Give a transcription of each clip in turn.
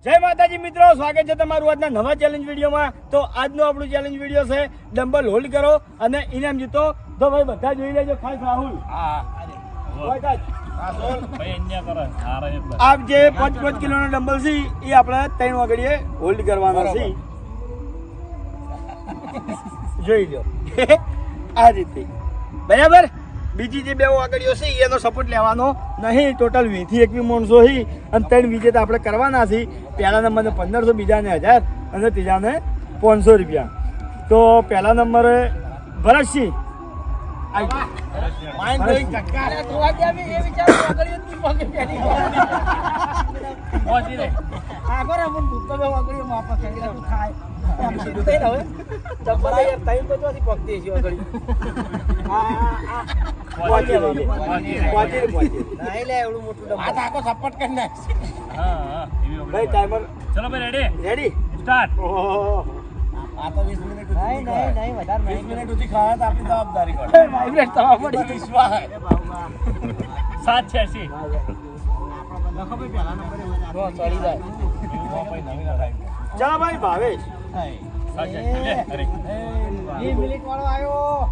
જય માતાજી મિત્રો, સ્વાગત છે તમારું આજના નવા ચેલેન્જ વિડીયોમાં. તો આજનો આપણું ચેલેન્જ વિડીયો છે ડમ્બલ હોલ્ડ કરો અને ઇનામ જીતો. તો ભાઈ બધા જોઈ લેજો, ખાસ રાહુલ. આપ જે 5 કિલોનો ડમ્બલ છે એ આપણે 3 વાગડીએ હોલ્ડ કરવાનો છે. જોઈ લો આ રીતે, બરાબર. બીજી જે 2 વાગડીઓ છે એનો સપોર્ટ લેવાનો નહીં. ટોટલ 20 થી 21 માણસો છે અને 3 વિજેતા આપણે કરવાના છે. પહેલા નંબરને 1500, બીજાને 1000 અને ત્રીજાને 500 રૂપિયા. તો પહેલા નંબરે ભરતસિંહ. ચલો ભાઈ રેડી સ્ટાર્ટ. આ તો 20 મિનિટ નહીં વધારે 20 મિનિટ સુધી ખાવા તો આપણી જવાબદારી પડે. વાઇબ્રેટ થવા પડી વિશ્વાસ 786 લખો ભાઈ પહેલા નંબરે ચડી જાય. ચાલો ભાઈ ભાવેશ. 20 મિનિટ વાળો આવ્યો.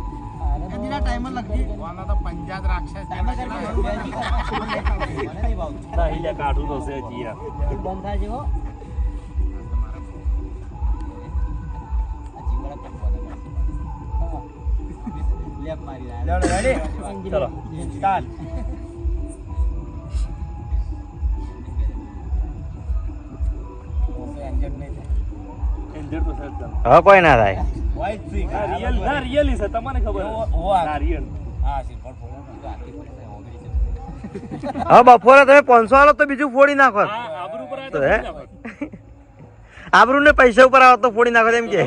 એના ટાઈમર લખી વાના તો પંજાબ રાખશે. સાહિલે કાઢું તો છે જીયા બંધ થાય જેવો. લેપ મારી રહ્યા. રેડી ચલો સ્ટાર્ટ. હવે કોઈ ના થાય. રિયલી છે, તમને ખબર રિયલ. હવે બપોરે તમે 500 આલો તો બીજું ફોડી નાખો. આબરૂ ને પૈસા ઉપર આવો તો ફોડી નાખો એમ કે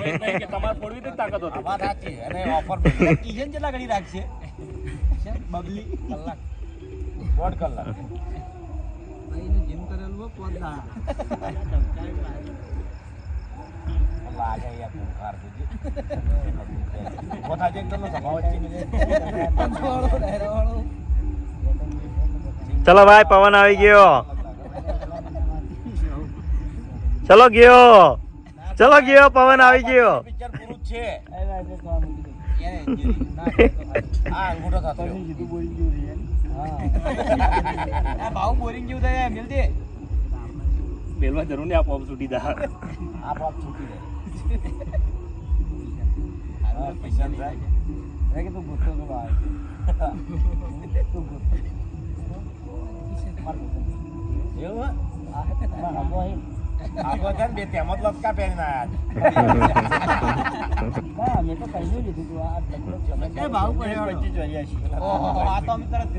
તમારે ફોડવી તો તાકાત હતી. વાત સાચી. અને ઓફર કિજન કેટલા ઘડી રાખશે? બબલી કલાક બોર્ડ કલાક ભાઈ નું જીમ કરેલું હો પોદા લાગે યાર ભૂખાર છે. પોતા જે એકદમ સ્વભાવ છે. ચલો ભાઈ, પવન આવી ગયો. ચલો ગયો પવન આવી ગયો. પિક્ચર પૂરું છે. આ અંગૂઠો થતો હા ભાવ બોરિંગ જેવું થાય મિલતી બેલવા જરૂર નહીં, આ પોપ છૂટી જાય. આ પાપ છૂટી જાય. પૈસા થાય કે તું ગુસ્સો તો આવે તું ગુસ્સો એવું આગો છે બે તેમ જ લસકા પહેરીને આયા. મેં તો કહ્યું લીધું તું આ ભાવ પડ્યો 25 ઓહો આ તો અમે તરત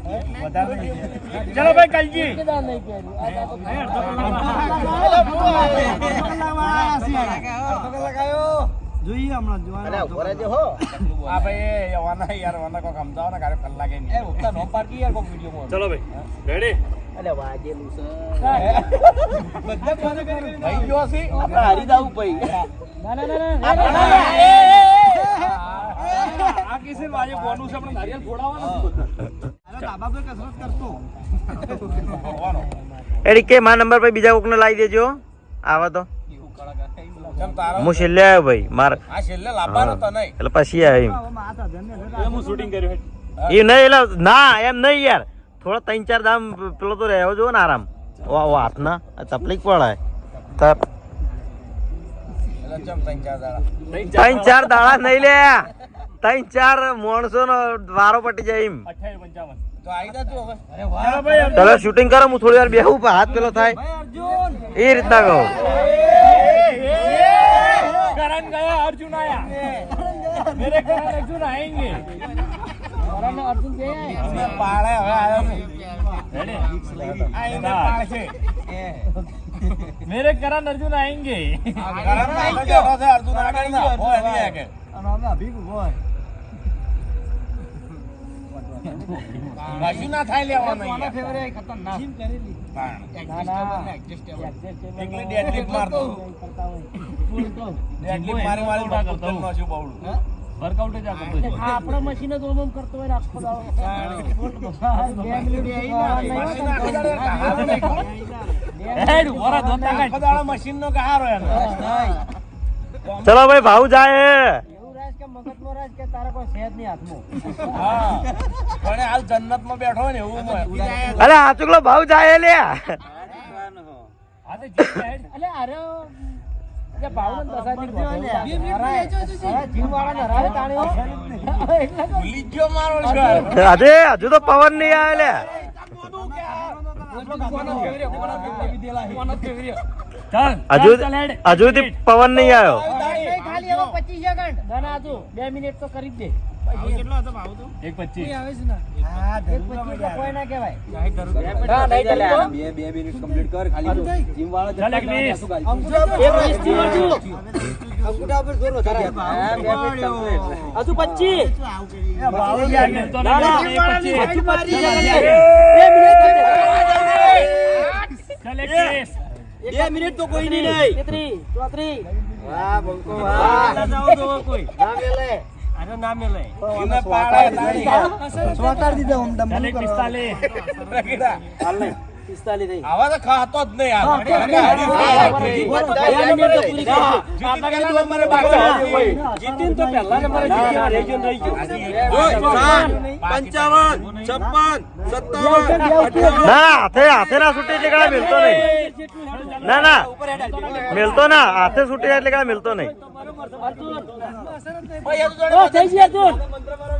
વધારે નહીં. ચલો ભાઈ કલજી. જોઈએ હમણાં આ ભાઈ વાના યાર વાના કોક સમજાવો ને કાર્ય કલાકે નહીં. એ ઉત્તા નો પાર્કી યાર કોક વિડિયો ચલો ભાઈ રેડી. અલે વાજેલું છે બધા ફોન કરી ભાઈ ગયો છે આપણે હારી દાવું ભાઈ. આ કિસે વાજે બોનસ આપણે નારિયેલ ફોડાવવાનું છે બધા. અરે બાબા ભાઈ કસરત કરતો એડી કે મારા નંબર પર બીજા કોકને લાવી દેજો. આવા તો હું છેલ્લે આવ્યો ભાઈ. માર આ છેલ્લે લાવવાનો તો નહીં એટલે પછી આવ્યો હું શૂટિંગ કર્યું. એ નહીં. એટલે ના એમ નહીં યાર, થોડો 3-4 દામ પેલો તો રહેવો જો ને આરામ. હાથ ના તકલીફ પડે. 3-4 દાડા નહીં લે, 3-4 માણસો નો વારો પટી જાય એમ. 58-55 તો આવી જા તું હવે. અરે ચલો ભાઈ ચલો શૂટિંગ કરો, હું થોડી વાર બેહું પણ હાથ પેલો થાય અર્જુન એ રીતના કહું. करण गया अर्जुन आया. मेरे करण अर्जुन आएंगे. करण अर्जुन गए અમે પાળે હવે આવ્યો છે. रेडी. આ એને પાળે છે. मेरे करण अर्जुन आएंगे. કરણ આગળ બેઠો છે, અર્જુન આગળ ના હોય નહીં આગળ. અને અમે અભિક હોય કશું ના થાય લેવાનું કોના ફેવરે ખતરનાક જીમ કરેલી એકલી ડેડલિફ્ટ મારતો ડેડલિફ્ટ મારી મારી કરતો શું બાવડું વર્કઆઉટ જ આ કરતો છે. આપણો મશીન જ ઓમ ઓમ કરતો હોય ને આખો દાડો. હેડ વરા દોતા કાઢ. બધાળો મશીનનો કહારો એનો. ચલો ભાઈ ભાવ જાય એવું રાજ કે મગજમાં રાજ કે તારા કોઈ સેજ નહીં હાથમાં. હા પણ હાલ જન્નતમાં બેઠો હોય ને એવું અરે આ ચુકલો ભાવ જાય લે આ તો જીત હેડ. એટલે અરે એટલે ભાવનો દસાથી ગોઠવ્યો ને. અરે જીવવાળાને હરાવે તાણે હો. એટલે તો ભૂલી ગયો મારો ઘર. અરે હજુ તો પવન નહીં આવે લે ચાલ હજુ ચાલ હેડ. હજુથી પવન નહીં આવ્યો ખાલી હવે 25 સેકન્ડ. ના હજુ 2 મિનિટ તો કરી જ દે. 1:25. એક 25 તો કોઈ ના કહેવાય. ના નહીં ચાલે. ચાલ 21. એક 20 થી વધુ. અંગૂઠા ઉપર જોર વધારે. હજુ 25. તો ના, ના, 21. હજુ 25 સેકન્ડ. 2 મિનિટ. ચાલ 21. 2 મિનિટ તો કોઈ નહીં. 33 34. વાહ બંકો વાહ. જાવ તો કોઈ ના મેલે. આનો નામ મેલે. એને પાડે તાળી. સ્વાકાર દીધો હું દમ. ચાલ 45. હાલ નહીં 45 થઈ. આવા તો ખાતો જ નહીં હાલ. જીતીન તો પહેલા નંબરે જીત્યા. રેજન રહી ગયો. 55 ના હાથે ના છૂટે એટલે કાંઈ મિલતો નહીં ના ના મિલતો ના હાથે છૂટે એટલે કાંઈ મિલતો નહીં થઈ ગયા તું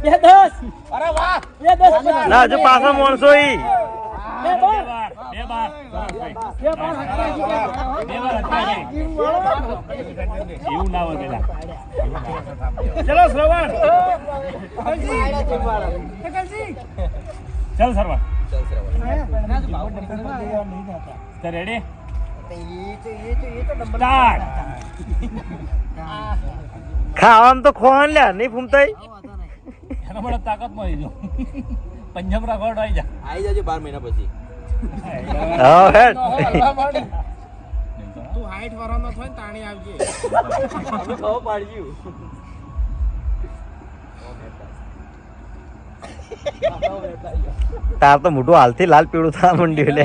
210. અરે વાહ 210. ના હજુ પાછો માણસો ઈ બે વાર અત્યારે. એવું ના હોય પેલા. ચલો શ્રવણ. ચાલ સરવા. તો રેડી સ્ટાર્ટ. ખાવામાં તો ખોવાન લ્યા નહીં ફૂમતાઈ એનો મને તાકાતમાં આવી જાઓ. પંજાબ રાખવાડો આવી જા. આવી જજો 12 મહિના પછી. હા હેડ તું હાઈટ વરાનો થાય ને તાણી આવજે. ખાવ પાડ્યું. તાર તો મોટું હાલથી લાલ પીળું થવા માંડ્યું લે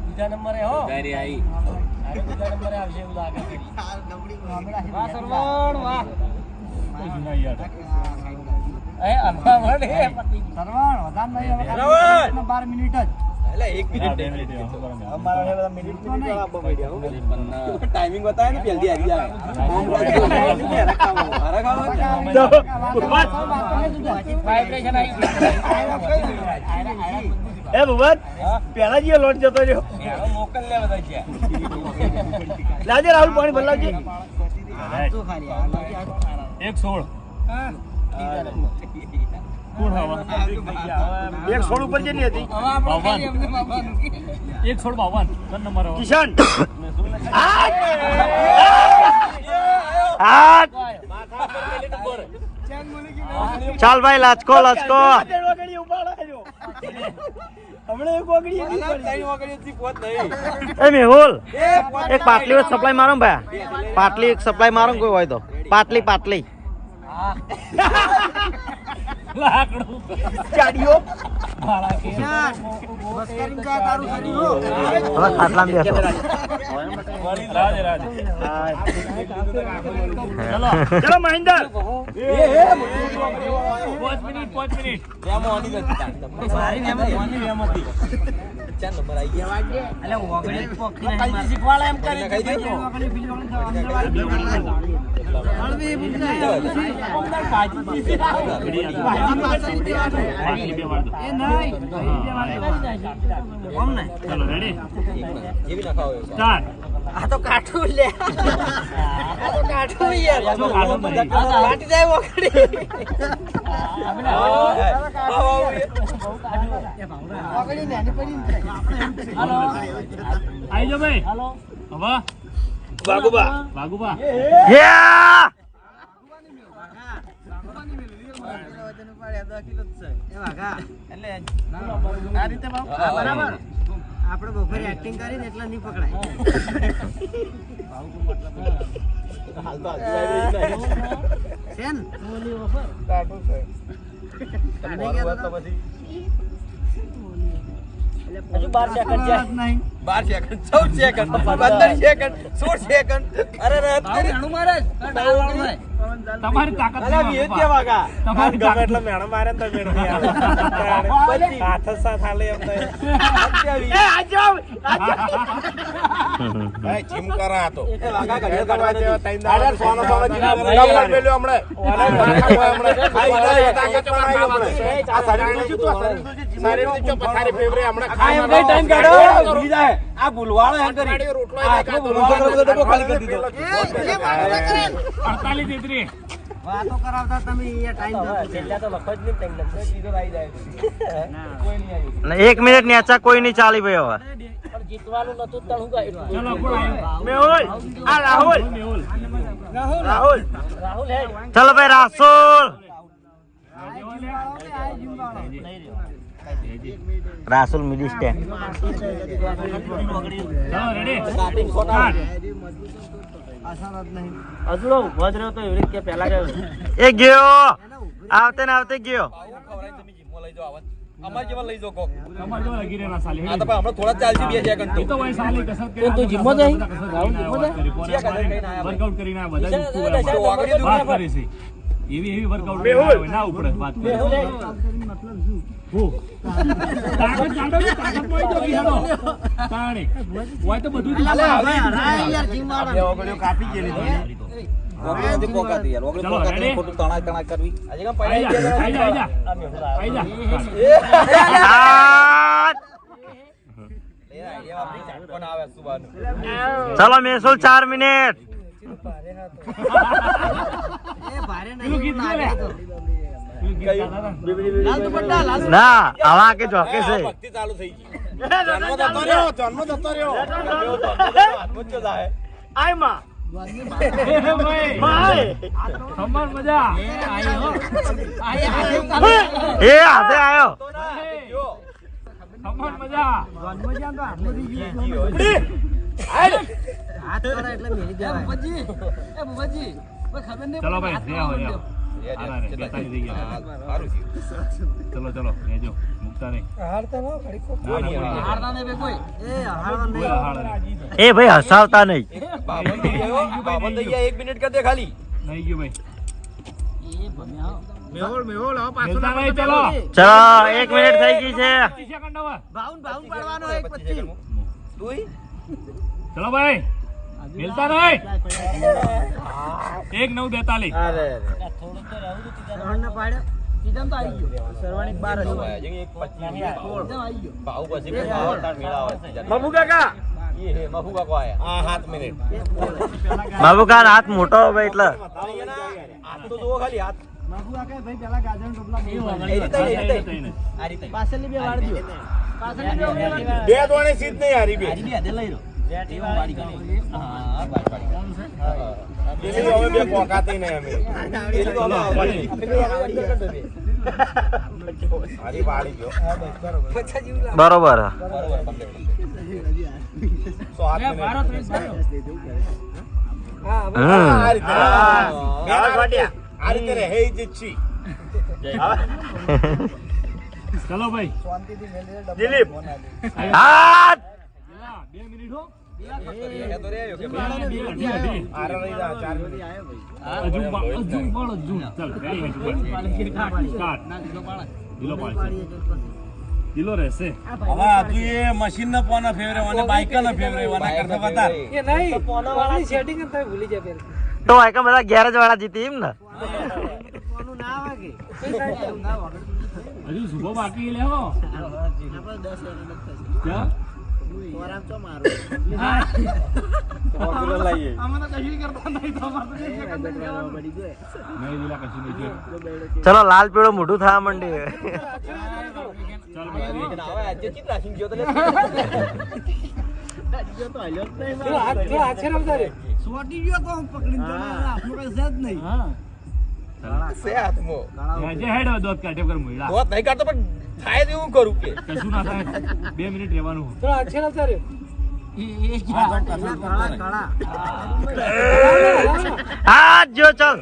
બીજા નંબરે હો. બીજા નંબરે આવશે એવું લાગે. વાહ સરવણ વાહ. જૂના યાર. એ અલ્લાહ વડે સરવણ વધાર નહીં હવે. 12 મિનિટ જ. એટલે 1 હા, 2 મિનિટ એવા. બરાબર. અમારા બધા મિનિટ તો નહીં આપવા પડ્યા. ટાઈમિંગ બતાવે ને જલ્દી આવી જાય. વાઇબ્રેશન એ ભુવન પેલા જે લોટ જતો રહ્યો મોકલ લે બધા છે. લાજે રાહુલ પાણી ભરલાવજે 1:16. કોણ હવા? 116 ઉપર જેની હતી 1:52. ત્રણ નંબર હવા. કિશન આઠ ચાલ ભાઈ લાચકો એ મેહુલ એક પાટલી સપ્લાય મારો ને ભાઈ પાટલી એક સપ્લાય મારો ને કોઈ હોય તો પાટલી લાકડું. ચાડીઓ ભાડા કે. હવે ખાટલામાં બેસો રાજે. ચલો ચલો મહેન્દર 5 મિનિટ. ચલો રેડી સ્ટાર્ટ. આ તો કાઠું લે. આ તો કાઠું યાર. કાટી જાય વખડી. વખડી નાની પડી ને. હાલો આઈ જાઓ ભાઈ. હાલો. હવે વાગુબા યા બરાબર આપણે બપોરે એક્ટિંગ કરીને એટલે નહીં પકડાય સેન ઓલી ઓફર હજુ 12 સેકન્ડ છે 12 સેકન્ડ 14 સેકન્ડ 15 સેકન્ડ 16 સેકન્ડ અરે રદ કરી અણુ મહારાજ તમારી તાકાત અલા વીએ કે વાગા તમારી ગમે એટલે મેણો મારે ને તો મેણ નહીં આવે હાથ જ સાથ હાલે એમ તો ભાઈ જીમ કરા હતો એ વાગા ઘડિયા કાઢવા જેવા તૈન દાડા સોનો સોનો જીમ કરા મેલ્યો હમણે ઓલા આ શરીર ની પથારી ફેવરે હમણે ખાય કઈ ટાઈમ કાઢો ભૂલી જાય આ ભૂલવાળો હેન કરી રોટલો આ ભૂલવાળો ડબ્બો ખાલી કરી દીધો 48 તેત્રી વાતો કરાવતા તમે એ ટાઈમ છેલ્લા તો લખો જ નહીં ટાઈમ લખો સીધો આવી જાય કોઈ નહીં આવ્યું અને 1 મિનિટ નેચા કોઈ નહીં ચાલી ભાઈ હવે પણ જીતવાનું નતું તણ હું ગાય ચલો કોણ આવ્યું મેહુલ આ રાહુલ મેહુલ રાહુલ રાહુલ હેડ ચલો ભાઈ રાસુલ રાસુલ મિડી સ્ટેન્ડ ચલો રેડી સ્ટાર્ટિંગ ફોટા અજળો વજરો તો એવી રીતે પહેલા ગયો એ ગયો આવતે ને આવતે ગયો ખવરાઈ તમે જીમમાં લઈ જાઓ આવત અમાર જેવા લઈ જાઓ કોક તમાર જો લગી રહેલા સાલી આ તો ભાઈ હમણાં થોડા ચાલશે 2 સેકન્ડ એ તો ભાઈ સાલી કસરત કરી તું જીમમાં જાય? રાહુલ જીમમાં જાય? વર્કઆઉટ કરીને આ બધા વાગડી વાત કરી છે એવી વર્કઆઉટ ના ઉપડે વાત કરી હું તાકાત કાઢો ને તાકાત મોઈ તો ગીહાડો તાણે હોય તો બધું જ અલે હવે હરાય યાર જીમ વાળા કાપી ગયેલી ઓગળી પોકાતી યાર ઓગળી ચલો, પોકાતી ready? ખોટું તણા તણા કરવી આજે કામ આઈ પડી જા આઈ જા આઈ જા આઈ જા કોણ આવે સુબાનું ચલો મેસુલ 4 મિનિટ એ ભારે પેલું ગીત નહીં લે. લાગે તો. લાલ દુપટ્ટા લાલ ના હવા કે જોકે છે ભક્તિ ચાલુ થઈ ગઈ જન્મ દત્તો રહ્યો હાથમાં જ જાય આય માં એ ભાઈ ખબર મજા એ હાથે આયો તો ના જો ખબર મજા જન્મજાન તો આટલું થઈ ગયું. હાથ કરે એટલે મેલી દેવાય. ચલો ભાઈ રે આવો રે આવો આરા રે 42 થઈ ગયા સારું છે ચલો ચલો રેજો મુકતા નહીં કોઈ નહીં હારતા એ હારવા નહીં. એ ભાઈ હસાવતા નહીં બાબન થઈ ગયો બાબન થઈ ગયા 1 મિનિટ કર દે ખાલી નહીં ગયું ભાઈ મેહોલ મિલતા નહીં ચલો ચલો 1 મિનિટ થઈ ગઈ છે 30 સેકન્ડ હવે બાઉન પાડવાનો એક પછી. તુંય ચલો ભાઈ મિલતા નહીં 1:9:42 સરવણને પાડ્યો. સીધમ તો આવી ગયો. સરવણ એક બાર હતો. એક 25 સીધમ આવી ગયો. ભાવ પછી કોઈ ભાવ તાર મેળાવે બાબુ કાકા એ હે મફુ કાકો આયા આ 7 મિનિટ બાબુ કાન હાથ મોટો હવે એટલે હાથ તો જુઓ ખાલી હાથ બાબુ આ કઈ ભાઈ પેલા ગાજર ટોપલા બહુ એ રીતે આ રીતે પાછળની બે વાળ દ્યો. પાછળની બે વાળ દ્યો. બે દોણે સીધ નહીં હારી બે આરી બે લઈ રો એવું વાડી કરી હા બાર પાડી પેલી હવે બે પોકાતી નહીં અમે પેલી તો અમે આવડી હારી વાળી ગયો બરોબર બરોબર કમ્પ્લીટ 100 મિનિટ હા, હવે હમ આ રીતે આ રીતે રે હે જીતછી ચલો ભાઈ દિલીપ આયો. હાથ 2 મિનિટ હો એ તો રે કે આરે રહી જા 4 મિનિટ હજુ ચાલ રેડી સ્ટાર્ટ દિલો પાડશે દિલો રહેશે હવે તું એ મશીન ના પોના ફેવરે અને બાઈક ના ફેવરે વાના કરતા બતા એ નહીં પોનાવાળી સેટિંગ જ તમે ભૂલી જાય પેલા. તો આયકા બધા ગેરેજ વાળા જીતી એમ ને પોનું ના આવે કે ના વગર. હજુ સુબહ બાકી લેવો આપણે 10 સેકન્ડ જ થશે. ક્યાં પોરામ ચો મારો. કિલો લઈએ આમાં તો કશું કરતા નહીં તો અમારે તો 1 સેકન્ડ જ કહેવાનું. નહીં દિલા કશું નહીં જો ચલો લાલ પીળો મોઢું થવા માંડી ચાલ ભાઈ આવે આજે ચિત રાખી ગયો તો લે સોટી ગયો તો હું પકડીને તો આપણું કઈ છે જ નહીં. હા સે હાથમાં. જે હેડ હવે દોત કાઢે કર મુઈડા દોત નહીં કાઢતો પણ થાય તો એવું કરું કે કશું ના થાય 2 મિનિટ રહેવાનું ચલો અક્ષર અવતાર્યો હા જો ચાલ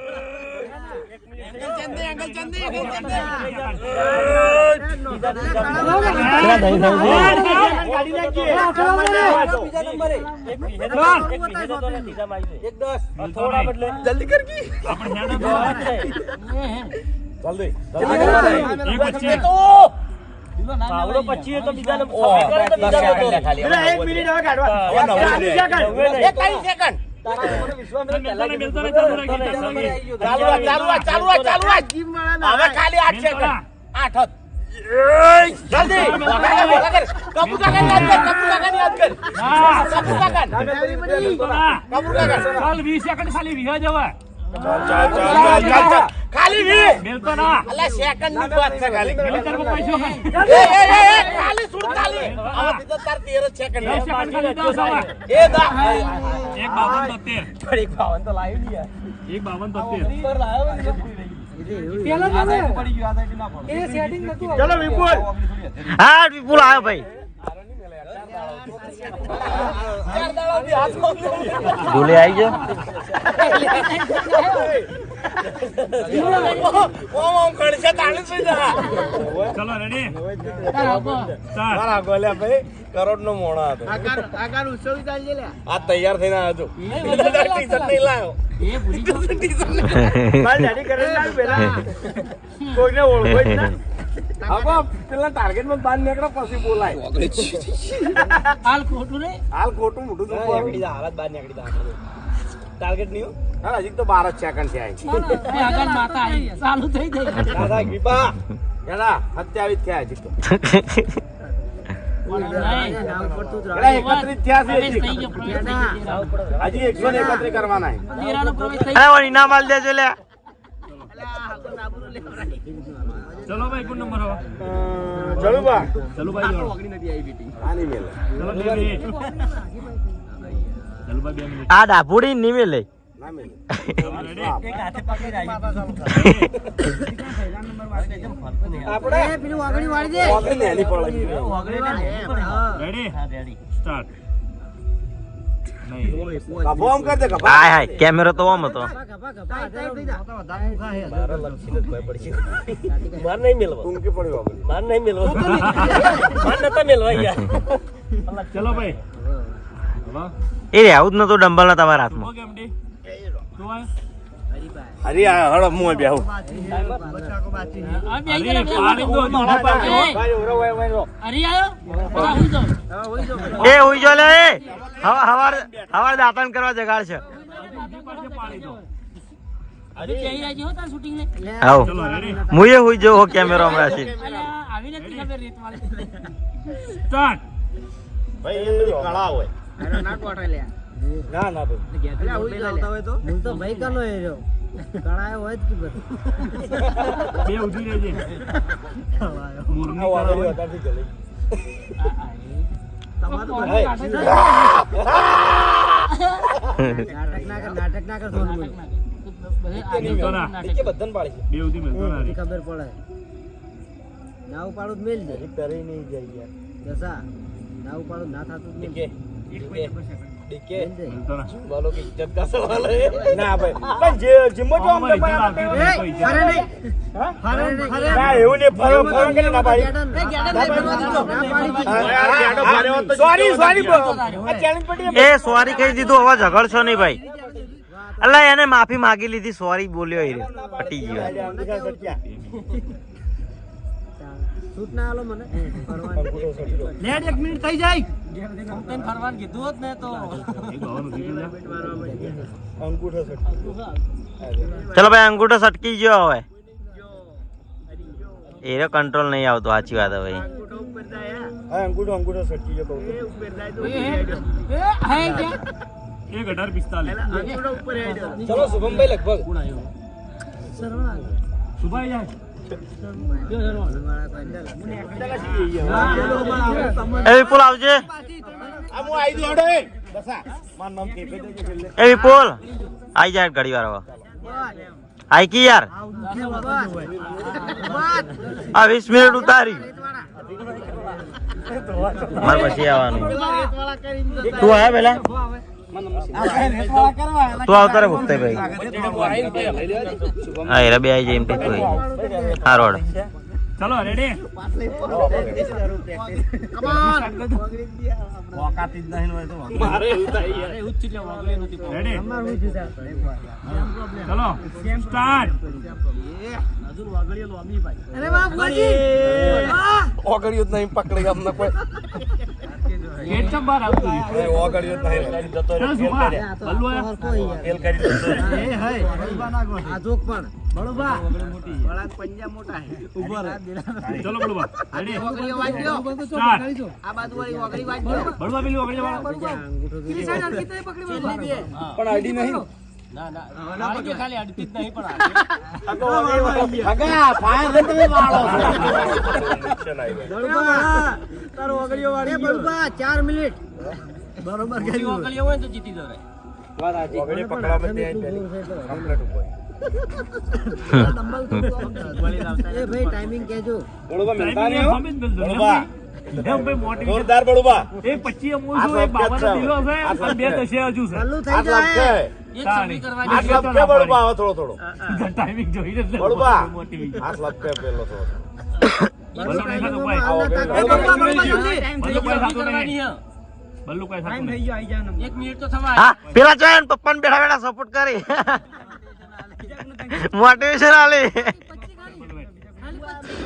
જલ્દી કર કી. આપણે હેડ જલ્દી એક વચ્ચે પાવડો પછી તો બીજાને પેલા 1 મિનિટ હવે કાઢવા. એક સેકન્ડ. મિલતો નહીં ચાલુ રાખી ચાલુ રાખ. હવે ખાલી 8 સેકન્ડ. 8 જ. જલ્દી. કપૂર કાકા યાદ કર. કપૂર કાકા. ચાલ 20 સેકન્ડ ખાલી વિહા જવા ચાલ. ખાલી 20. મિલતો ના અલા સેકન્ડ ની વાત છે ખાલી. મિલ કર પૈસો એ ખાલી 47. હવે તો તાર 13 સેકન્ડ. 10 સેકન્ડ ખાલી 10 આવા એ દા. એક 52 એક ભાવન તો લાવ્યું નહીં યાર. 73 ઉપર લાવ્યો ને પેલા તો ને પડી ગયું આ સાઈડ ના પડે. એ સેટિંગ નતું ચલો વિપુલ. હા વિપુલ આવ્યો ભાઈ ભૂલે આવી ગયો ઓમ ખડશે તાળી સુઈ જા. ચલો રેડી સ્ટાર્ટ મારા ગોલ્યા ભાઈ કરોડ નો મોણા હતો. આકાર ઉત્સવ ચાલજે લે આ તૈયાર થઈને આવ્યો છું. ટી-શર્ટ નહીં લાયો. મારી દાઢી કરે લાવ પેલા. કોઈને ઓળખો જ ના. હવે પેલા ટાર્ગેટ માં બાર નીકળો પછી બોલાય. હાલ ખોટું ને હાલ ખોટું મોટું તો નીકળી જા હાલત બહાર નીકળી જા ટાર્ગેટ નહીં હા હજી તો 12 જ સેકન્ડ છે. આગળ માતા આવી ચાલુ થઈ ગઈ દાદા કૃપા એના 27 થયા હજી તો. એલા 31 થયા છે હજી. હજી 131 કરવાના છે. અરે ઓની ના માલ દેજો લે ચલો ભાઈ કોણ નંબર હવે ચલો બા ચલો ભાઈ જોડો આની મેલે. ચલો 2 મિનિટ ચલો ભાઈ 2 મિનિટ આ ડાભુડી નીમે લે ના મેલે. ચલો રેડી એક હાથે પકડી રાખી આપણે પેલું આગળ વાળી દે ઓગળી નેની પડે. રેડી સ્ટાર્ટ નહીં કભો આમ કર દે કભો. હાય હાય કેમેરો તો આમ હતો માર નહીં મેલવા ટૂંકી પડ્યો આપણે. માર નહીં મેલવા માર નતા મેલવા યાર ચલો ભાઈ વાહ એ રે આવું જ નતું ડંબલ ના તમારા હાથમાં કેમ ડી તું આ હરી આ હળો મું બેહું. અરે પાણી તો હજુ ઉભા પાડજો. ભાઈ ઓરો ઓય ઓય. એ હુઈ જો લે એ હવાર દાતન કરવા જગાડ છે ઉભી પડશે પાણી તો આવ ચલો રેડી મુએ હુઈ જો કેમેરો હમણાં છે સ્ટાર્ટ ભાઈ એ બધી કળા હોય. ના ના ભાઈ. બે ઉધી રહેજે મુરની આ વાદળી કરાવો. વધારથી જલ્દી. મિલતો ના કે બધાને પાડી છે. બે ઉધી મિલતો ના રે ખબર પડે નાવ પાડું મેલ દે પેરી નહીં જાય યાર. દસા નાવ પાડું ના થાતું મેલ દે ડીકે મિલતો ના બોલો કે ઇજ્જત કા સવાલ હે. ના ભાઈ પણ જે જીમો જો અમારી ઇજ્જત આવતી હોય તો ઇજ્જત ફરે નહીં હા? ફરે નહીં ના એવું નહીં ફરો ફરો કે ના ભાઈ. સોરી સોરી આ ચેલેન્જ પડી. એ સોરી કહી દીધું હવે ઝઘડશો નહીં ભાઈ અલ્લા એને માફી માંગી લીધી સોરી બોલ્યો એ રે પટી ગયો છૂટ ના આલો મને લેટ 1 મિનિટ થઈ જાય તને ફરવાનું કીધું હોત ને તો એક ભાવનું કીધું લે. અંગૂઠો સટ. ચલો ભાઈ અંગૂઠો સટકી ગયો હવે એનો કંટ્રોલ નહીં આવતો સાચી વાત હવે હા અંગૂઠો સટકી ગયો કહું. 1845 ચલો શુભમભાઈ લગભગ સુભાઈ જાય એ વિપુલ આવજે આ હું આઈ દઉં હડો એ બસા માર નામ કેપે દે કે એ વિપુલ આઈ જાય ઘડી વાર હવે આઈ કી યાર આ 20 મિનિટ ઉતારી મારે પછી આવવાનું તું આયા પેલા તું આવતા રે ભક્તે ભાઈ હા એરા બે આવી જાય એમ તું હા રોડ ચલો રેડી રેડી ચલો સ્ટાર્ટ ઓગળ્યું જ નહીં પકડી અમને કોઈ ગેટ ચમ બહાર આવતું રહ્યું. ઓગળ્યું જ નહીં ચલો સુમા બલ્લુ આયા? ફેલ કરી દીધું ચલો બળવા રેડી સ્ટાર્ટ બળવા પેલી ઓગળી વાળા પણ આઈડી નહીં ઓગળી પકડા બધી આઈ પેલી કમ્પ્લીટ ઉપર જોરદાર બળુબા એ 25 અમૂલ છું, એક 52 દિલો છે, અને બે દશે હજુ છે. હાથ લાગશે તાણી. હાથ લાગશે બળુબા હવે થોડો થોડો ટાઈમિંગ જોઈને જ બળુબા મોટી હાથ લાગશે પેલો થોડો બલ્લુ કઈ થતું ભાઈ. બલ્લુ કઈ થતું નહીં. હા પેલા જોયા ને પપ્પાને બેઠા બેઠા સપોર્ટ કરી મોટિવેશન આલે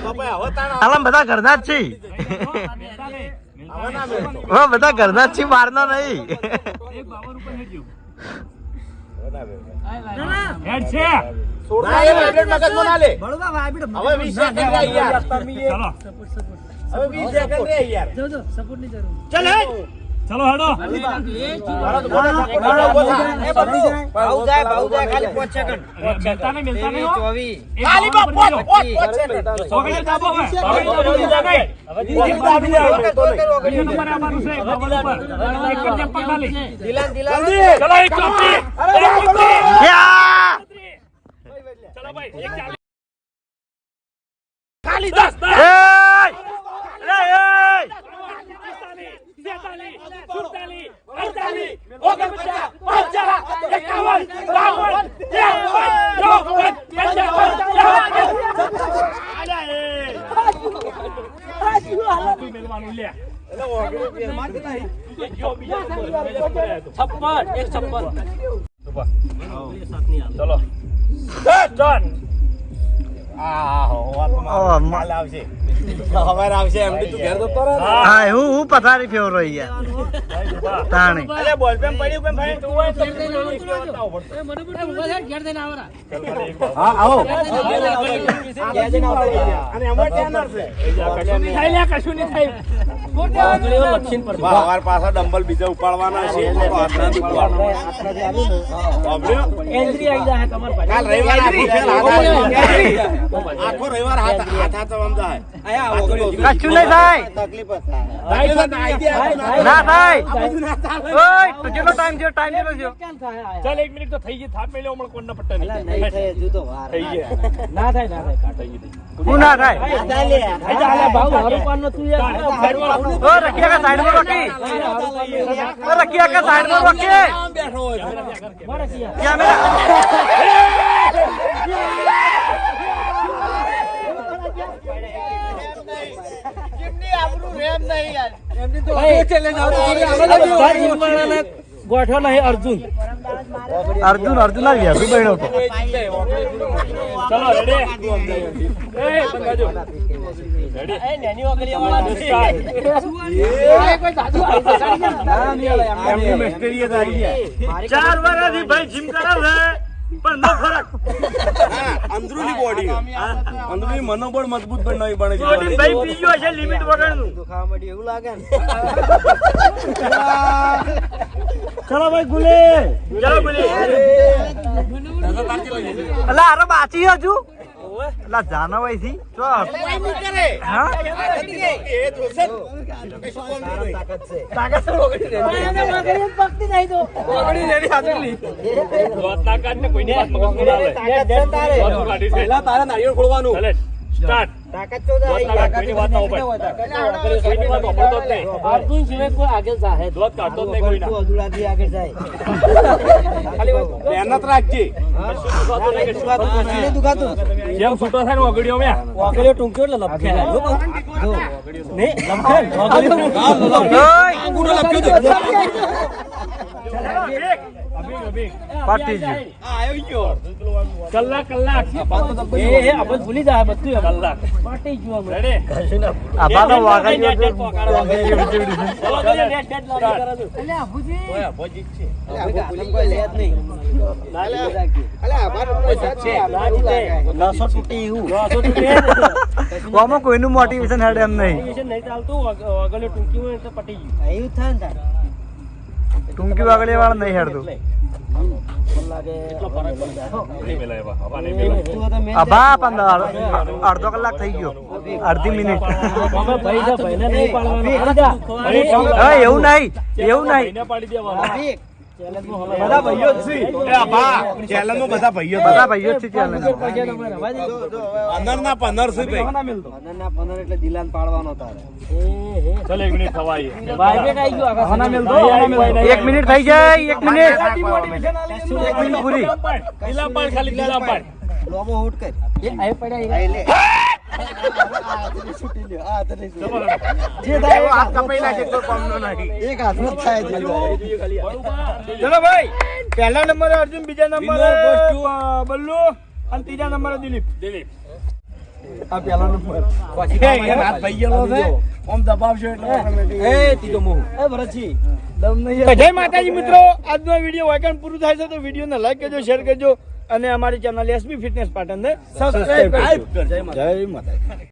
બાપા હવે તાણ આલામ બધા ઘરના જ છે હવે ના મેળતો હા બધા ઘરના જ છે બહારના નહીં એક 52 ઉપર હેડજો. હવે ના મેળતો હેડ છે. ના એ વાઇબ્રેટ મગજમાં ના લે હવે 20 સેકન્ડ રહી યાર ચલો હવે 20 સેકન્ડ રહી યાર ચલ હેડ. ચલો હેડો. મિલતા નહીં હો. ખાલી બા પોચ સેકન્ડ ઓગળી દાબો હવે. ઓગળી દાબો નહીં. ઓગળી દાબી દે હવે તો નહીં. બીજો નંબર આવવાનું છે, 52 ઉપર. એક જ જમ્પ ખાલી. જલ્દી ચલો એક ચોપડી. યા! ચલો ભાઈ એક ચાલી. ખાલી 10 એય! એય, એય! ચલો માલ આવશે ખબર આવશે એમ તું ઘેર જતો રહે હા હું પથારી ફેવરો યાર તાણી અરે બોલ પેમ પડ્યું કેમ ભાઈ તું હોય તો હા આવો અને અમાર ચેનલ છે કશું નહીં થાય. અમાર પાછા ડમ્બલ બીજા ઉપાડવાના છે હાથના દુખવાના કાલ રવિવાર આખો રવિવાર હાથ આમ જાય કશું નહીં થાય ના થાય ઓય તો કેટલો ટાઈમ થયો ટાઈમ કેટલો થયો ચાલ 1 મિનિટ તો થઈ ગઈ. થાપ મેલ્યો હમણાં કોણ ના પટ્ટા નહીં થઈ ગયા. હું ના થાય ઓ રખિયા કા સાઈડ માં રોકી ઓ રખિયા કા સાઈડ માં રોકી કેમેરા ગોઠો નહીં અર્જુન અર્જુન ના વ્યાસુ બન્યો હતો ચલો રેડી. એ બંગાજો રેડી. એમની મિસ્ટરી જ આવી ગયા 4 વર્ષથી ભાઈ જીમ કરાવે પણ નો ફરક અંદરૂની બોડી અંદરૂની મનોબળ મજબૂત પણ નહીં બને બોડી ભાઈ પીજો છે લિમિટ વગરનું ચલો ભાઈ ગુલે ચલો ગુલે અલા અરે બાચી હજુ એટલે જાનવાઈ થી ચો હા તાકાત તો ઓગળી રહી. ઓગળી રહી હાજરી. તાકાત ને કોઈની વાત મગજમાં ના આવે. બધું કાઢી છે. તારા નારિયેળ ખોલવાનું ચાલે સ્ટાર્ટ કોઈની વાત ના ઉપર કોઈની વાત સાંભળતો જ નહીં અર્જુન સિવાય કોઈ આગળ જાહે દોત કાઢતો જ નહીં કોઈના મહેનત રાખજે જેમ છૂટો થાય ને ઓગળ્યો મેં વાકડીઓ ટૂંક્યો એટલે લપકે પાટી ગયું કલાક એ આપણે ભૂલી જાય બધું કલાક પાટી ગયું અમે. રેડી આભાનો વાગા ચલો ચાલે આમાં કોઈનું મોટિવેશન હેડ એમ નહીં નહીં ચાલતું આગળ ટૂંકી હોય એટલે પટી ગયું ટૂંકી વાગડી વાળા નહીં હેડતું નહીં મેલાય બા હવા નહીં મેલાય આભા પણ અડધો કલાક થઈ ગયો અડધી મિનિટ ભાઈ છે ભાઈને નહીં પાડવાનું હા એવું નહીં એવું નહીં એને પાડી દેવાનો બધા ભાઈઓ જ છે એ આભા ચેલેન્જ માં બધા ભાઈઓ બધા ભાઈઓ જ છે challenge માં. પંદર ના 15 છે ભાઈ ચાલ 1 મિનિટ થવા આવી ભાઈ આઈ ગયો આખા એક મિનિટ થઈ જાય એક મિનિટ પૂરી લીલા પાડ ખાલી લીલા પાડ એ આઈ પડ્યા ચલો ભાઈ પહેલા નંબરે અર્જુન, બીજા નંબરે બલ્લુ અને ત્રીજા નંબરે દિલીપ. આ પહેલા નંબર ઓમ દબાવશો એટલે જય માતાજી મિત્રો, આજનો વિડીયો વાયકાન પૂરું થાય છે તો વિડીયોને લાઈક કરજો, શેર કરજો અને અમારી ચેનલ એસબી ફિટનેસ પાટણને સબસ્ક્રાઇબ કરજો. જય માતાજી.